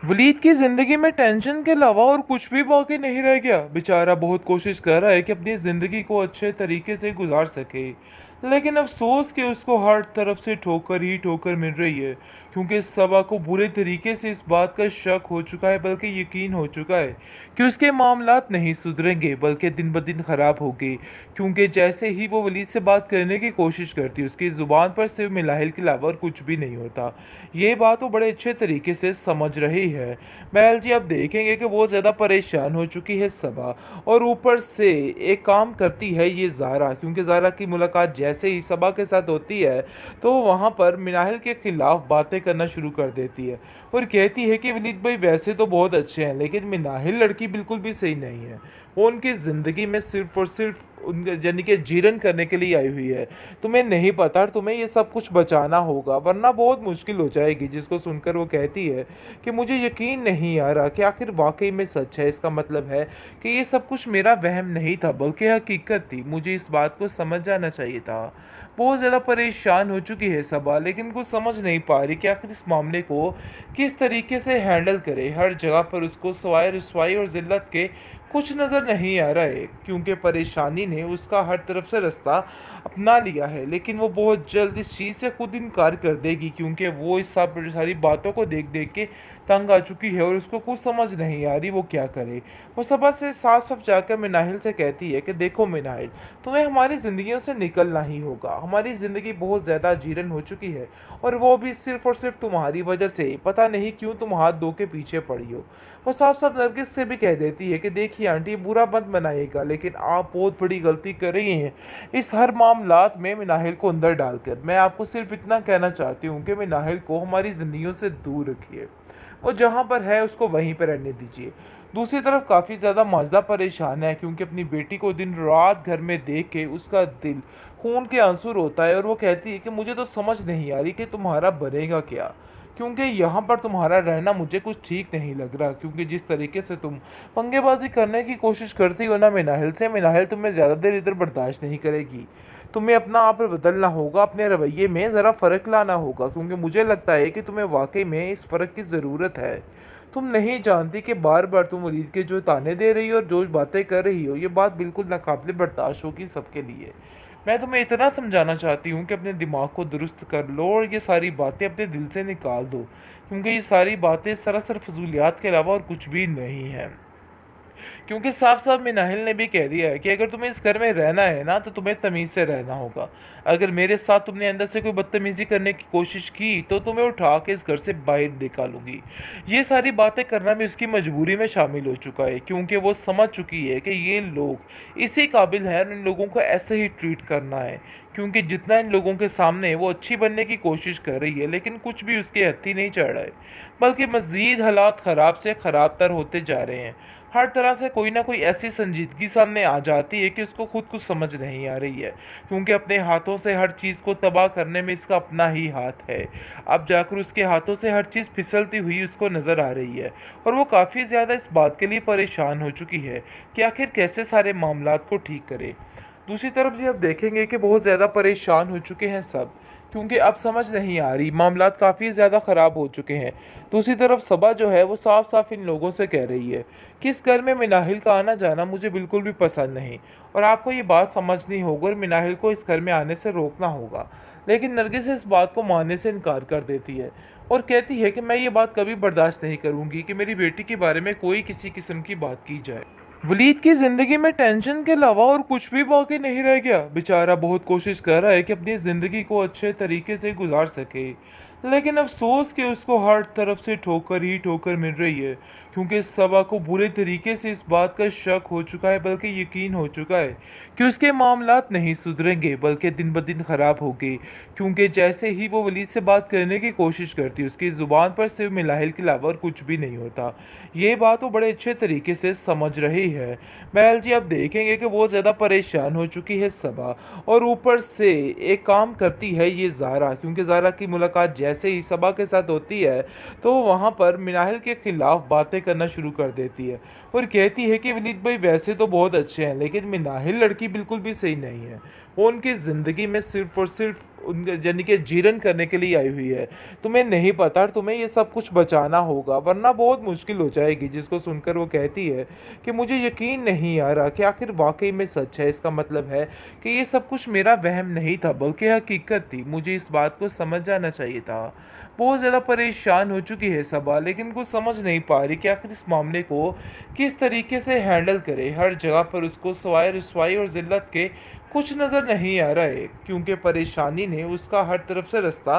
वलीद की ज़िंदगी में टेंशन के अलावा और कुछ भी बाकी नहीं रह गया। बेचारा बहुत कोशिश कर रहा है कि अपनी ज़िंदगी को अच्छे तरीके से गुजार सके, लेकिन अफसोस कि उसको हर तरफ से ठोकर ही ठोकर मिल रही है। क्योंकि सबा को बुरे तरीके से इस बात का शक हो चुका है, बल्कि यकीन हो चुका है कि उसके मामलात नहीं सुधरेंगे, बल्कि दिन ब दिन ख़राब होंगे। क्योंकि जैसे ही वो वलीद से बात करने की कोशिश करती है, उसकी ज़ुबान पर सिर्फ मिलाहिल के अलावा और कुछ भी नहीं होता। ये बात वो बड़े अच्छे तरीके से समझ रही है। महल जी, अब देखेंगे कि बहुत ज़्यादा परेशान हो चुकी है सबा, और ऊपर से एक काम करती है ये ज़ारा। क्योंकि ज़ारा की मुलाकात जैसे ही सबा के साथ होती है, तो वहाँ पर मिनाहिल के ख़िलाफ़ बातें करना शुरू कर देती है और कहती है कि वलीद भाई वैसे तो बहुत अच्छे हैं, लेकिन मिनाहिल लड़की बिल्कुल भी सही नहीं है। वो उनकी ज़िंदगी में सिर्फ़ और सिर्फ़ उनके यानी कि जीरन करने के लिए आई हुई है। तुम्हें नहीं पता, तुम्हें ये सब कुछ बचाना होगा, वरना बहुत मुश्किल हो जाएगी। जिसको सुनकर वो कहती है कि मुझे यकीन नहीं आ रहा कि आखिर वाक़ई में सच है। इसका मतलब है कि ये सब कुछ मेरा वहम नहीं था, बल्कि हकीकत थी। मुझे इस बात को समझ जाना चाहिए था। बहुत ज़्यादा परेशान हो चुकी है सबा, लेकिन कुछ समझ नहीं पा रही कि आखिर इस मामले को किस तरीके से हैंडल करे। हर जगह पर उसको सवाए रुसवाई और ज़िल्लत के कुछ नज़र नहीं आ रहा है, क्योंकि परेशानी ने उसका हर तरफ से रास्ता अपना लिया है। लेकिन वो बहुत जल्द इस चीज़ से खुद इनकार कर देगी, क्योंकि वो इस सब सारी बातों को देख देख के तंग आ चुकी है और उसको कुछ समझ नहीं आ रही वो क्या करे। वो सबा से साफ साफ जाकर मिनाहिल से कहती है कि देखो मिनाहिल, तुम्हें हमारी ज़िंदगियों से निकलना ही होगा। हमारी ज़िंदगी बहुत ज़्यादा जीरन हो चुकी है, और वो भी सिर्फ़ और सिर्फ तुम्हारी वजह से। पता नहीं क्यों तुम हाथ धो के पीछे पड़ी हो। वो साफ साफ नरगिस से भी कह देती है कि देखिए आंटी, ये बुरा मत बनाइएगा, लेकिन आप बहुत बड़ी गलती कर रही हैं इस हर मामलात में मिनाहिल को अंदर डालकर। मैं आपको सिर्फ इतना कहना चाहती हूँ कि मिनाहिल को हमारी ज़िंदगियों से दूर रखिए। वो जहाँ पर है उसको वहीं पर रहने दीजिए। दूसरी तरफ काफ़ी ज़्यादा माजदा परेशान है, क्योंकि अपनी बेटी को दिन रात घर में देख के उसका दिल खून के आंसू रोता है, और वो कहती है कि मुझे तो समझ नहीं आ रही कि तुम्हारा बनेगा क्या। क्योंकि यहाँ पर तुम्हारा रहना मुझे कुछ ठीक नहीं लग रहा। क्योंकि जिस तरीके से तुम पंगेबाजी करने की कोशिश करती हो ना मिनाहिल से, मिनाहिल तुम्हें ज़्यादा देर इधर बर्दाश्त नहीं करेगी। तुम्हें अपना आप बदलना होगा, अपने रवैये में ज़रा फ़र्क लाना होगा, क्योंकि मुझे लगता है कि तुम्हें वाकई में इस फ़र्क की ज़रूरत है। तुम नहीं जानती कि बार बार तुम वलीद के जो ताने दे रही हो और जो बातें कर रही हो, ये बात बिल्कुल नाकाबिले बर्दाश्त होगी सबके लिए। मैं तुम्हें इतना समझाना चाहती हूँ कि अपने दिमाग को दुरुस्त कर लो और ये सारी बातें अपने दिल से निकाल दो, क्योंकि ये सारी बातें सरासर फजूलियात के अलावा और कुछ भी नहीं है। क्योंकि साफ साफ मिनाहिल ने भी कह दिया है कि अगर तुम्हें इस घर में रहना है ना, तो तुम्हें तमीज़ से रहना होगा। अगर मेरे साथ तुमने अंदर से कोई बदतमीज़ी करने की कोशिश की, तो तुम्हें उठा के इस घर से बाहर निकालूंगी। ये सारी बातें करना भी उसकी मजबूरी में शामिल हो चुका है, क्योंकि वो समझ चुकी है कि ये लोग इसी काबिल हैं और इन लोगों को ऐसे ही ट्रीट करना है। क्योंकि जितना इन लोगों के सामने वो अच्छी बनने की कोशिश कर रही है, लेकिन कुछ भी उसके हत्थी नहीं चढ़ रहा है, बल्कि मज़ीद हालात ख़राब से ख़राब तर होते जा रहे हैं। हर तरह से कोई ना कोई ऐसी संजीदगी सामने आ जाती है कि उसको खुद कुछ समझ नहीं आ रही है, क्योंकि अपने हाथों से हर चीज़ को तबाह करने में इसका अपना ही हाथ है। अब जाकर उसके हाथों से हर चीज़ फिसलती हुई उसको नज़र आ रही है, और वो काफ़ी ज़्यादा इस बात के लिए परेशान हो चुकी है कि आखिर कैसे सारे मामलात को ठीक करे। दूसरी तरफ जी, अब देखेंगे कि बहुत ज़्यादा परेशान हो चुके हैं सब, क्योंकि अब समझ नहीं आ रही, मामलात काफ़ी ज़्यादा ख़राब हो चुके हैं। दूसरी तरफ सबा जो है वो साफ साफ इन लोगों से कह रही है कि इस घर में मिनाहिल का आना जाना मुझे बिल्कुल भी पसंद नहीं, और आपको ये बात समझनी होगी और मिनाहिल को इस घर में आने से रोकना होगा। लेकिन नरगिस इस बात को मानने से इनकार कर देती है और कहती है कि मैं ये बात कभी बर्दाश्त नहीं करूँगी कि मेरी बेटी के बारे में कोई किसी किस्म की बात की जाए। वलीद की ज़िंदगी में टेंशन के अलावा और कुछ भी बाकी नहीं रह गया। बेचारा बहुत कोशिश कर रहा है कि अपनी ज़िंदगी को अच्छे तरीके से गुजार सके, लेकिन अफसोस कि उसको हर तरफ से ठोकर ही ठोकर मिल रही है। क्योंकि सबा को बुरे तरीके से इस बात का शक हो चुका है, बल्कि यकीन हो चुका है कि उसके मामलात नहीं सुधरेंगे, बल्कि दिन ब दिन ख़राब होंगे। क्योंकि जैसे ही वो वलीद से बात करने की कोशिश करती है, उसकी ज़ुबान पर सिर्फ मिलाहिल के अलावा और कुछ भी नहीं होता। ये बात वो बड़े अच्छे तरीके से समझ रही है। महल जी, अब देखेंगे कि बहुत ज़्यादा परेशान हो चुकी है सबा, और ऊपर से एक काम करती है ये ज़ारा। क्योंकि ज़ारा की मुलाकात जैसे ही सबा के साथ होती है, तो वहाँ पर मिनाहिल के ख़िलाफ़ बातें करना शुरू कर देती है और कहती है कि वलीद भाई वैसे तो बहुत अच्छे हैं, लेकिन मिनाहिल लड़की बिल्कुल भी सही नहीं है। वो उनकी ज़िंदगी में सिर्फ़ और सिर्फ़ उनके यानी कि जीवन करने के लिए आई हुई है। तुम्हें नहीं पता और तुम्हें ये सब कुछ बचाना होगा वरना बहुत मुश्किल हो जाएगी। जिसको सुनकर वो कहती है कि मुझे यकीन नहीं आ रहा कि आखिर वाक़ई में सच है। इसका मतलब है कि ये सब कुछ मेरा वहम नहीं था बल्कि हकीकत थी। मुझे इस बात को समझ जाना चाहिए था। बहुत ज़्यादा परेशान हो चुकी है सबा, लेकिन कुछ समझ नहीं पा रही कि आखिर इस मामले को किस तरीके से हैंडल करे। हर जगह पर उसको सवाए रुसवाई और ज़िल्लत के कुछ नज़र नहीं आ रहा है, क्योंकि परेशानी ने उसका हर तरफ से रास्ता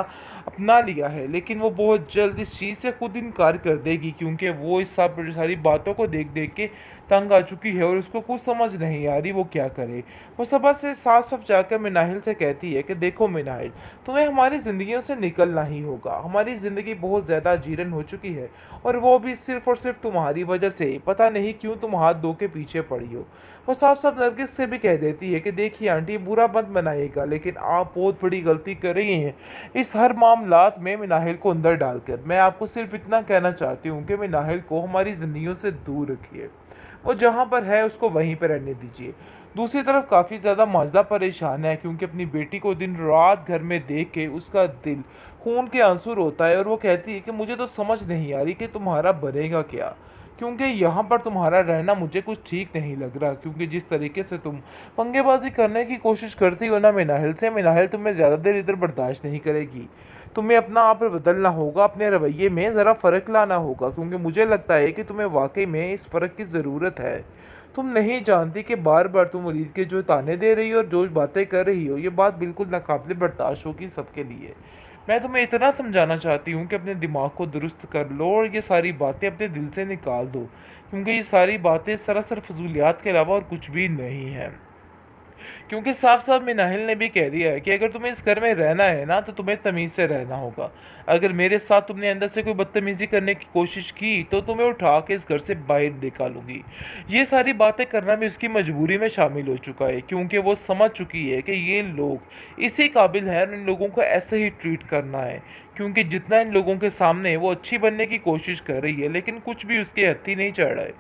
अपना लिया है। लेकिन वो बहुत जल्द इस चीज़ से खुद इनकार कर देगी, क्योंकि वो इस सब सारी बातों को देख देख के तंग आ चुकी है और उसको कुछ समझ नहीं आ रही वो क्या करे। वो सबा से साफ साफ जाकर मिनाहिल से कहती है कि देखो मिनाहिल, तुम्हें हमारी ज़िंदगियों से निकलना ही होगा। हमारी ज़िंदगी बहुत ज़्यादा जीर्ण हो चुकी है और वो भी सिर्फ़ और सिर्फ़ तुम्हारी वजह से। पता नहीं क्यों तुम हाथ धो के पीछे पड़ी हो। वो साफ-साफ नरगिस से भी कह देती है कि देखिए आंटी, ये बुरा मत मनाइएगा, लेकिन आप बहुत बड़ी गलती कर रही हैं इस हर मामलात में मिनाहिल को अंदर डालकर। मैं आपको सिर्फ़ इतना कहना चाहती हूँ कि मिनाहिल को हमारी ज़िंदगियों से दूर रखिए। वो जहाँ पर है उसको वहीं पे रहने दीजिए। दूसरी तरफ काफ़ी ज़्यादा माजदा परेशान है, क्योंकि अपनी बेटी को दिन-रात घर में देख के उसका दिल खून के आंसू रोता है और वो कहती है कि मुझे तो समझ नहीं आ रही कि तुम्हारा बनेगा क्या? क्योंकि यहाँ पर तुम्हारा रहना मुझे कुछ ठीक नहीं लग रहा, क्योंकि जिस तरीके से तुम पंगेबाज़ी करने की कोशिश करती हो ना मिनाहिल से, मिनाहिल तुम्हें ज़्यादा देर इधर बर्दाश्त नहीं करेगी। तुम्हें अपना आप बदलना होगा, अपने रवैये में ज़रा फ़र्क लाना होगा, क्योंकि मुझे लगता है कि तुम्हें वाक़ई में इस फ़र्क की ज़रूरत है। तुम नहीं जानती कि बार-बार तुम वलीद के जो ताने दे रही हो और जो बातें कर रही हो, ये बात बिल्कुल नाक़ाबिले बर्दाश्त होगी सबके लिए। मैं तुम्हें इतना समझाना चाहती हूँ कि अपने दिमाग को दुरुस्त कर लो और ये सारी बातें अपने दिल से निकाल दो, क्योंकि ये सारी बातें सरासर फ़ज़ूलियात के अलावा और कुछ भी नहीं हैं। क्योंकि साफ-साफ मिनाहिल ने भी कह दिया है कि अगर तुम्हें इस घर में रहना है ना, तो तुम्हें तमीज़ से रहना होगा। अगर मेरे साथ तुमने अंदर से कोई बदतमीज़ी करने की कोशिश की, तो तुम्हें उठा के इस घर से बाहर निकालूँगी। ये सारी बातें करना भी उसकी मजबूरी में शामिल हो चुका है, क्योंकि वो समझ चुकी है कि ये लोग इसी काबिल हैं और इन लोगों को ऐसे ही ट्रीट करना है। क्योंकि जितना इन लोगों के सामने वो अच्छी बनने की कोशिश कर रही है, लेकिन कुछ भी उसके हत्थी नहीं चढ़ रहा है,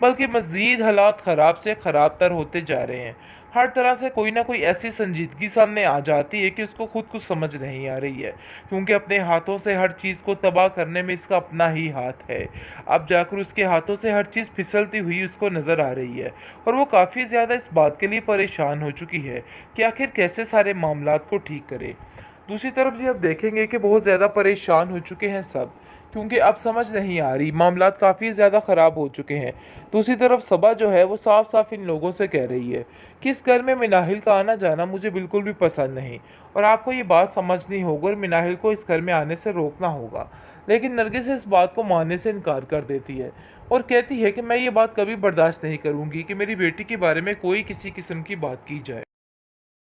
बल्कि मज़ीद हालात ख़राब से ख़राब तर होते जा रहे हैं। हर तरह से कोई ना कोई ऐसी संजीदगी सामने आ जाती है कि उसको खुद कुछ समझ नहीं आ रही है, क्योंकि अपने हाथों से हर चीज़ को तबाह करने में इसका अपना ही हाथ है। अब जाकर उसके हाथों से हर चीज़ फिसलती हुई उसको नज़र आ रही है और वो काफ़ी ज़्यादा इस बात के लिए परेशान हो चुकी है कि आखिर कैसे सारे मामलात को ठीक करे। दूसरी तरफ जी, अब देखेंगे कि बहुत ज़्यादा परेशान हो चुके हैं सब, क्योंकि अब समझ नहीं आ रही, मामलात काफ़ी ज़्यादा ख़राब हो चुके हैं। दूसरी तरफ सबा जो है वो साफ-साफ इन लोगों से कह रही है कि इस घर में मिनाहिल का आना-जाना मुझे बिल्कुल भी पसंद नहीं और आपको ये बात समझनी होगी और मिनाहिल को इस घर में आने से रोकना होगा। लेकिन नरगिस इस बात को मानने से इनकार कर देती है और कहती है कि मैं ये बात कभी बर्दाश्त नहीं करूँगी कि मेरी बेटी के बारे में कोई किसी किस्म की बात की जाए।